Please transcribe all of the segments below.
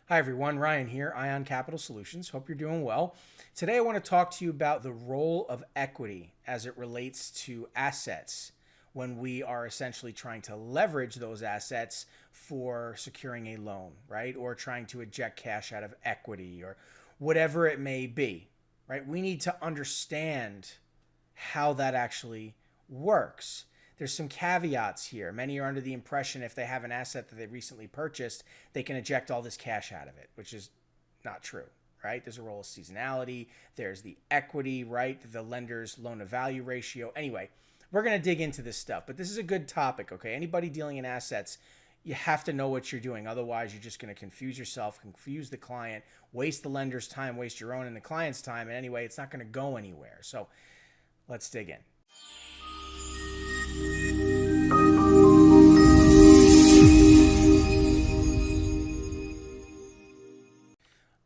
Hi everyone, Ryan here, Ion Capital Solutions. Hope you're doing well. Today I want to talk to you about the role of equity as it relates to assets when we are essentially trying to leverage those assets for securing a loan, right? Or trying to eject cash out of equity or whatever it may be, right? We need to understand how that actually works. There's some caveats here. Many are under the impression if they have an asset that they recently purchased, they can eject all this cash out of it, which is not true, right? There's a role of seasonality. There's the equity, right? The lender's loan to value ratio. Anyway, we're going to dig into this stuff, but this is a good topic, okay? Anybody dealing in assets, you have to know what you're doing. Otherwise, you're just going to confuse yourself, confuse the client, waste the lender's time, waste your own and the client's time. And anyway, it's not going to go anywhere. So let's dig in.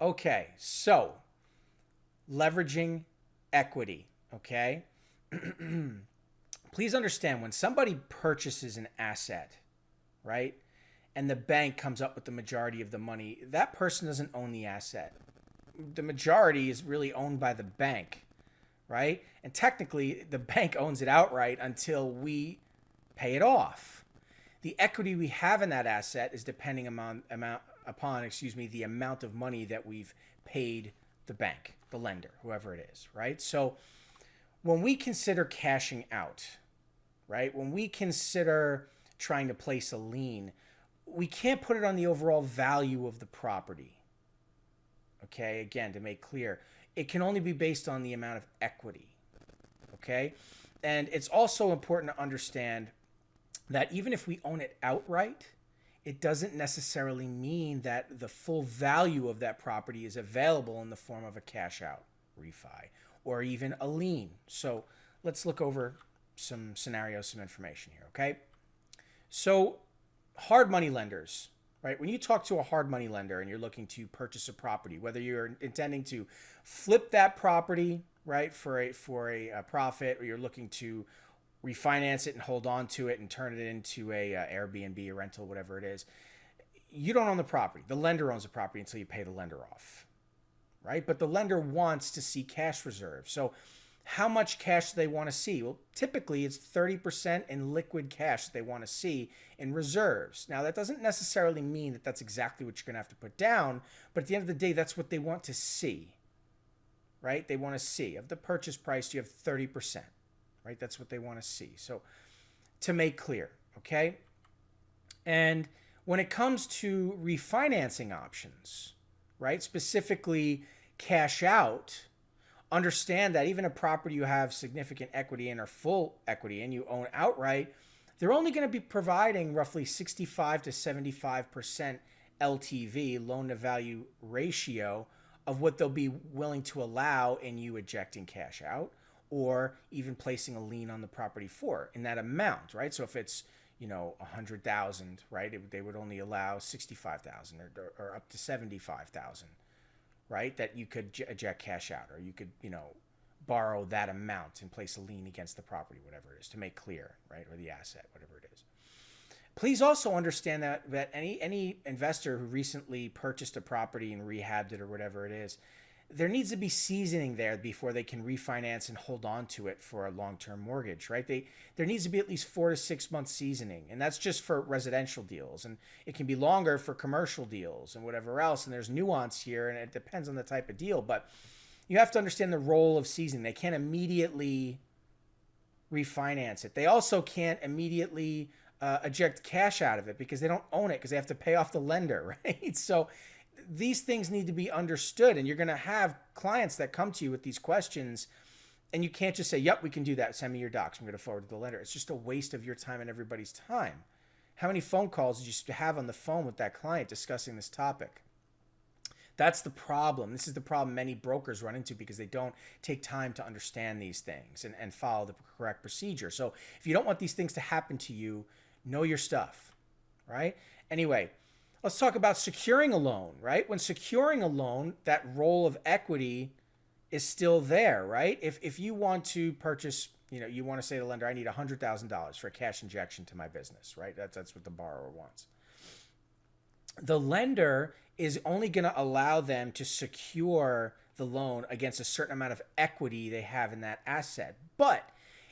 Okay, so leveraging equity, okay? Please understand when somebody purchases an asset, right, and the bank comes up with the majority of the money, that person doesn't own the asset. The majority is really owned by the bank, right? And technically, the bank owns it outright until we pay it off. The equity we have in that asset is depending upon the amount of money that we've paid the bank, the lender, whoever it is, right? So when we consider cashing out, right, when we consider trying to place a lien, we can't put it on the overall value of the property. Okay, again, to make clear, it can only be based on the amount of equity. Okay, and it's also important to understand that even if we own it outright, it doesn't necessarily mean that the full value of that property is available in the form of a cash out refi or even a lien. So let's look over some scenarios, some information here, okay? So hard money lenders, right? When you talk to a hard money lender and you're looking to purchase a property, whether you're intending to flip that property, right, for a profit, or you're looking to refinance it and hold on to it and turn it into a Airbnb, a rental, whatever it is, you don't own the property. The lender owns the property until you pay the lender off, right? But the lender wants to see cash reserves. So how much cash do they want to see? Well, typically it's 30% in liquid cash that they want to see in reserves. Now, that doesn't necessarily mean that that's exactly what you're going to have to put down, but at the end of the day, that's what they want to see, right? They want to see of the purchase price, you have 30%. Right? That's what they want to see. So to make clear, okay? And when it comes to refinancing options, right, specifically cash out, understand that even a property you have significant equity in or full equity in, you own outright, they're only going to be providing roughly 65 to 75% LTV, loan to value ratio, of what they'll be willing to allow in you ejecting cash out, or even placing a lien on the property for in that amount, right? So if it's, 100,000, right, they would only allow 65,000 or up to 75,000, right? That you could eject cash out, or you could, borrow that amount and place a lien against the property, whatever it is, to make clear, right, or the asset, whatever it is. Please also understand that any investor who recently purchased a property and rehabbed it or whatever it is, there needs to be seasoning there before they can refinance and hold on to it for a long-term mortgage, right? There needs to be at least 4 to 6 months seasoning, and that's just for residential deals, and it can be longer for commercial deals and whatever else, and there's nuance here, and it depends on the type of deal, but you have to understand the role of seasoning. They can't immediately refinance it. They also can't immediately eject cash out of it because they don't own it, because they have to pay off the lender, right? So these things need to be understood, and you're going to have clients that come to you with these questions, and you can't just say, yep, we can do that. Send me your docs. I'm going to forward to the lender. It's just a waste of your time and everybody's time. How many phone calls did you have on the phone with that client discussing this topic? That's the problem. This is the problem many brokers run into because they don't take time to understand these things and follow the correct procedure. So if you don't want these things to happen to you, know your stuff, right? Anyway, let's talk about securing a loan, right? When securing a loan, that role of equity is still there, right? If you want to purchase, you want to say to the lender, I need $100,000 for a cash injection to my business, right? That's what the borrower wants. The lender is only going to allow them to secure the loan against a certain amount of equity they have in that asset. But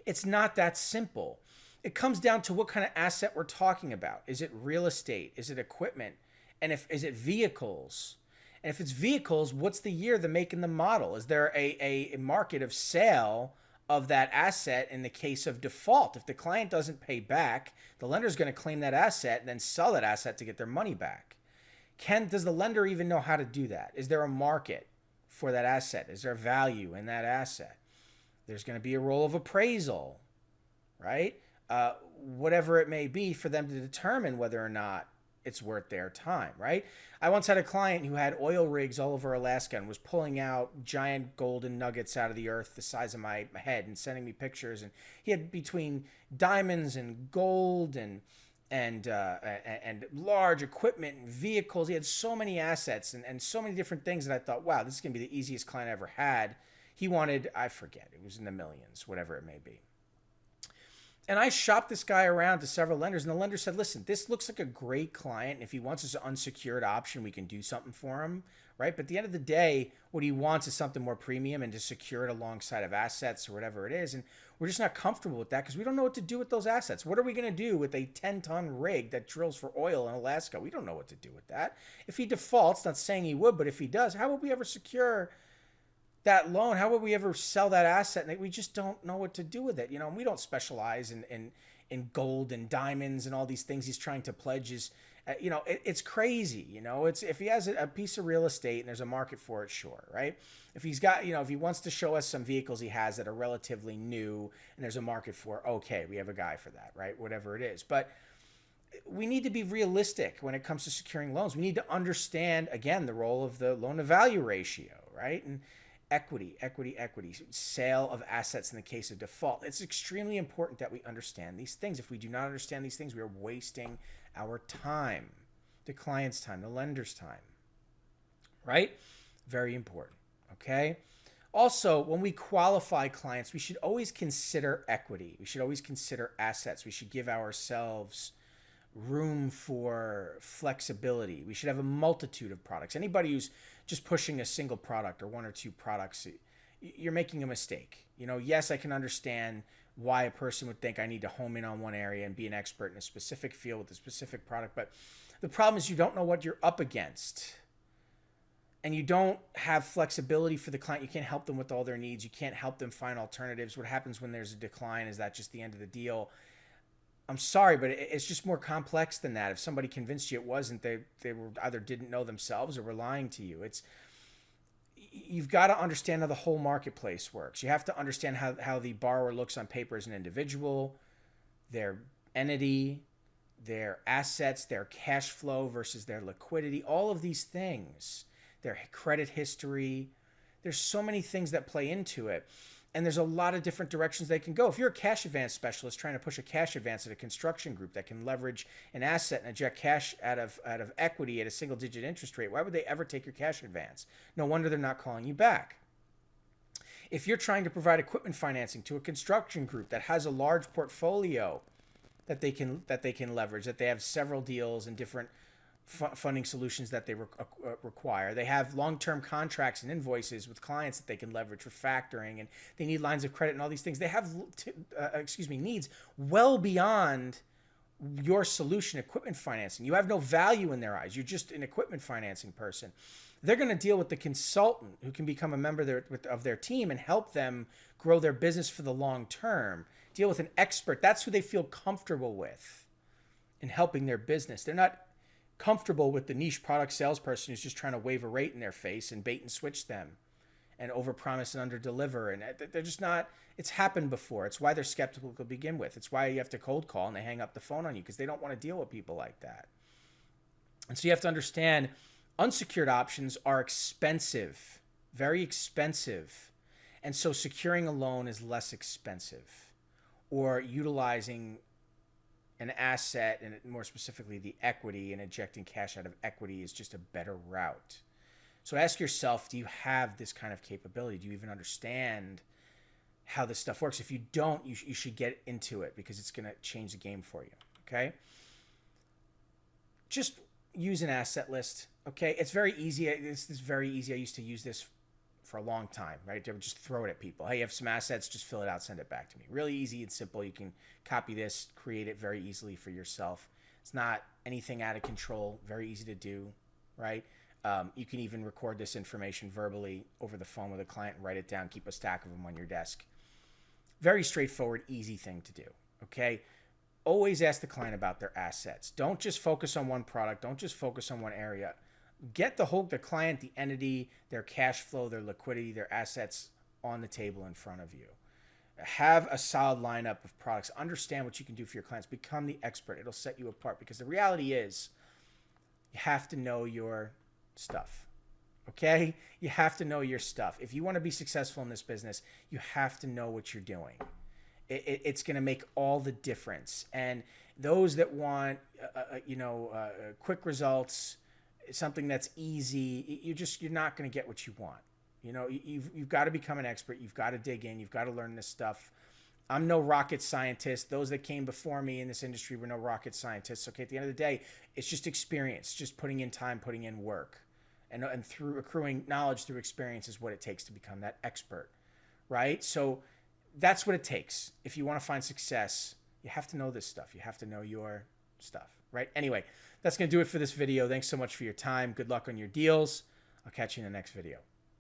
it's not that simple. It comes down to what kind of asset we're talking about. Is it real estate? Is it equipment? And is it vehicles? And if it's vehicles, what's the year, the make, and the model? Is there a market of sale of that asset in the case of default? If the client doesn't pay back, the lender is going to claim that asset and then sell that asset to get their money back. Does the lender even know how to do that? Is there a market for that asset? Is there value in that asset? There's going to be a role of appraisal, right? Whatever it may be for them to determine whether or not it's worth their time, right? I once had a client who had oil rigs all over Alaska and was pulling out giant golden nuggets out of the earth the size of my head and sending me pictures. And he had between diamonds and gold and large equipment and vehicles. He had so many assets and so many different things that I thought, wow, this is going to be the easiest client I ever had. He wanted, I forget, it was in the millions, whatever it may be. And I shopped this guy around to several lenders, and the lender said, listen, this looks like a great client. And if he wants us an unsecured option, we can do something for him, right? But at the end of the day, what he wants is something more premium and to secure it alongside of assets or whatever it is. And we're just not comfortable with that because we don't know what to do with those assets. What are we going to do with a 10-ton rig that drills for oil in Alaska? We don't know what to do with that. If he defaults, not saying he would, but if he does, how would we ever secure that loan? How would we ever sell that asset? And we just don't know what to do with it. You know, and we don't specialize in gold and diamonds and all these things he's trying to pledge. It's crazy. You know, it's if he has a piece of real estate and there's a market for it, sure, right? If he's got, if he wants to show us some vehicles he has that are relatively new and there's a market for, okay, we have a guy for that, right? Whatever it is. But we need to be realistic when it comes to securing loans. We need to understand, again, the role of the loan to value ratio, right? And equity, sale of assets in the case of default. It's extremely important that we understand these things. If we do not understand these things, we are wasting our time, the client's time, the lender's time, right? Very important, okay? Also, when we qualify clients, we should always consider equity. We should always consider assets. We should give ourselves room for flexibility. We should have a multitude of products. Anybody who's just pushing a single product or one or two products, you're making a mistake. Yes, I can understand why a person would think I need to home in on one area and be an expert in a specific field with a specific product. But the problem is you don't know what you're up against. And you don't have flexibility for the client. You can't help them with all their needs. You can't help them find alternatives. What happens when there's a decline? Is that just the end of the deal? I'm sorry, but it's just more complex than that. If somebody convinced you it wasn't, they were either didn't know themselves or were lying to you. You've got to understand how the whole marketplace works. You have to understand how the borrower looks on paper as an individual, their entity, their assets, their cash flow versus their liquidity, all of these things, their credit history. There's so many things that play into it. And there's a lot of different directions they can go. If you're a cash advance specialist trying to push a cash advance at a construction group that can leverage an asset and eject cash out of equity at a single-digit interest rate, why would they ever take your cash advance? No wonder they're not calling you back. If you're trying to provide equipment financing to a construction group that has a large portfolio that they can leverage, that they have several deals and different funding solutions that they require. They have long-term contracts and invoices with clients that they can leverage for factoring, and they need lines of credit and all these things. They have, needs well beyond your solution, equipment financing. You have no value in their eyes. You're just an equipment financing person. They're going to deal with the consultant who can become a member of their team and help them grow their business for the long term. Deal with an expert. That's who they feel comfortable with in helping their business. They're not comfortable with the niche product salesperson who's just trying to wave a rate in their face and bait and switch them and overpromise and underdeliver. And they're just not, it's happened before. It's why they're skeptical to begin with. It's why you have to cold call and they hang up the phone on you because they don't want to deal with people like that. And so you have to understand unsecured options are expensive, very expensive. And so securing a loan is less expensive, or utilizing an asset, and more specifically the equity, and ejecting cash out of equity is just a better route. So ask yourself, do you have this kind of capability? Do you even understand how this stuff works? If you don't, you should get into it because it's going to change the game for you, okay? Just use an asset list. Okay, it's very easy. This is very easy. I used to use this for a long time, right? They would just throw it at people. Hey, you have some assets, just fill it out, send it back to me. Really easy and simple. You can copy this, create it very easily for yourself. It's not anything out of control. Very easy to do, right? You can even record this information verbally over the phone with a client and write it down. Keep a stack of them on your desk. Very straightforward, easy thing to do. Okay. Always ask the client about their assets. Don't just focus on one product. Don't just focus on one area. Get the client, the entity, their cash flow, their liquidity, their assets on the table in front of you. Have a solid lineup of products. Understand what you can do for your clients. Become the expert. It'll set you apart, because the reality is you have to know your stuff. Okay? You have to know your stuff. If you want to be successful in this business, you have to know what you're doing. It's going to make all the difference. And those that want, quick results, something that's easy, you're not going to get what you want. You've got to become an expert. You've got to dig in. You've got to learn this stuff. I'm no rocket scientist. Those that came before me in this industry were no rocket scientists. Okay, at the end of the day, it's just experience, just putting in time, putting in work. And through accruing knowledge through experience is what it takes to become that expert, right? So that's what it takes. If you want to find success, you have to know this stuff. You have to know your stuff, right? Anyway, that's going to do it for this video. Thanks so much for your time. Good luck on your deals. I'll catch you in the next video.